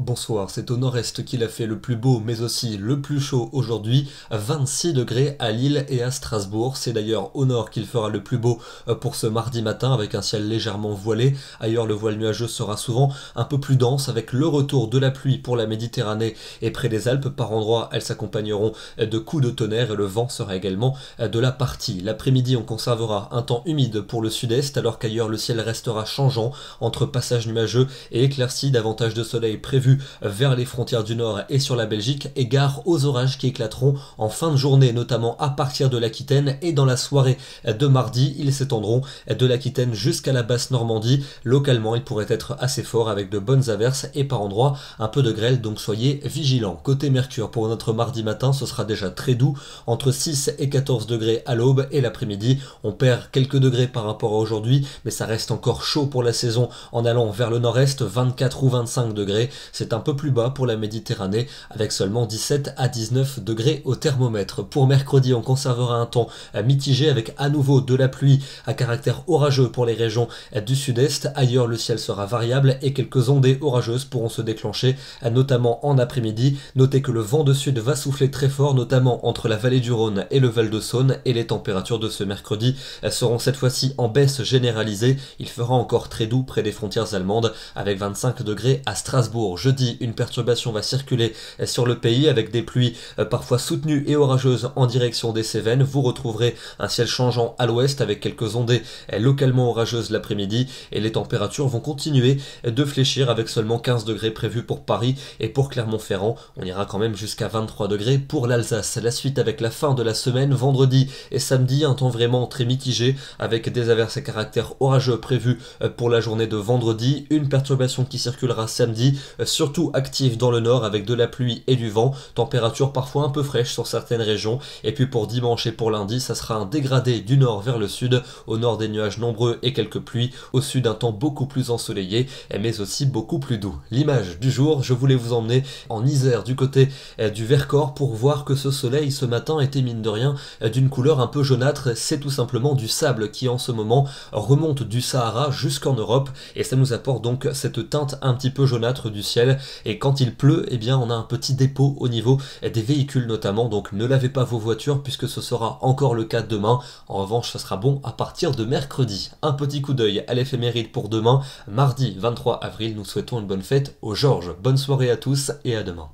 Bonsoir, c'est au nord-est qu'il a fait le plus beau mais aussi le plus chaud aujourd'hui, 26 degrés à Lille et à Strasbourg. C'est d'ailleurs au nord qu'il fera le plus beau pour ce mardi matin avec un ciel légèrement voilé. Ailleurs le voile nuageux sera souvent un peu plus dense avec le retour de la pluie pour la Méditerranée et près des Alpes. Par endroits, elles s'accompagneront de coups de tonnerre et le vent sera également de la partie. L'après-midi, on conservera un temps humide pour le sud-est alors qu'ailleurs le ciel restera changeant entre passages nuageux et éclaircies. Davantage de soleil prévu vers les frontières du nord et sur la Belgique, et gare aux orages qui éclateront en fin de journée, notamment à partir de l'Aquitaine, et dans la soirée de mardi, ils s'étendront de l'Aquitaine jusqu'à la basse Normandie. Localement, ils pourraient être assez forts avec de bonnes averses et par endroits un peu de grêle, donc soyez vigilants. Côté Mercure, pour notre mardi matin, ce sera déjà très doux, entre 6 et 14 degrés à l'aube, et l'après-midi, on perd quelques degrés par rapport à aujourd'hui, mais ça reste encore chaud pour la saison en allant vers le nord-est, 24 ou 25 degrés. C'est un peu plus bas pour la Méditerranée avec seulement 17 à 19 degrés au thermomètre. Pour mercredi, on conservera un temps mitigé avec à nouveau de la pluie à caractère orageux pour les régions du sud-est. Ailleurs, le ciel sera variable et quelques ondées orageuses pourront se déclencher, notamment en après-midi. Notez que le vent de sud va souffler très fort, notamment entre la vallée du Rhône et le Val-de-Saône, et les températures de ce mercredi seront cette fois-ci en baisse généralisée. Il fera encore très doux près des frontières allemandes avec 25 degrés à Strasbourg. Jeudi, une perturbation va circuler sur le pays avec des pluies parfois soutenues et orageuses en direction des Cévennes. Vous retrouverez un ciel changeant à l'ouest avec quelques ondées localement orageuses l'après-midi et les températures vont continuer de fléchir avec seulement 15 degrés prévus pour Paris et pour Clermont-Ferrand. On ira quand même jusqu'à 23 degrés pour l'Alsace. La suite avec la fin de la semaine, vendredi et samedi, un temps vraiment très mitigé avec des averses à caractère orageux prévues pour la journée de vendredi. Une perturbation qui circulera samedi, surtout active dans le nord avec de la pluie et du vent, température parfois un peu fraîche sur certaines régions. Et puis pour dimanche et pour lundi, ça sera un dégradé du nord vers le sud, au nord des nuages nombreux et quelques pluies, au sud un temps beaucoup plus ensoleillé mais aussi beaucoup plus doux. L'image du jour, je voulais vous emmener en Isère du côté du Vercors pour voir que ce soleil ce matin était mine de rien d'une couleur un peu jaunâtre. C'est tout simplement du sable qui en ce moment remonte du Sahara jusqu'en Europe et ça nous apporte donc cette teinte un petit peu jaunâtre du ciel. Et quand il pleut, eh bien on a un petit dépôt au niveau des véhicules notamment, donc ne lavez pas vos voitures puisque ce sera encore le cas demain. En revanche, ça sera bon à partir de mercredi. Un petit coup d'œil à l'éphéméride pour demain, mardi 23 avril, nous souhaitons une bonne fête aux Georges. Bonne soirée à tous et à demain.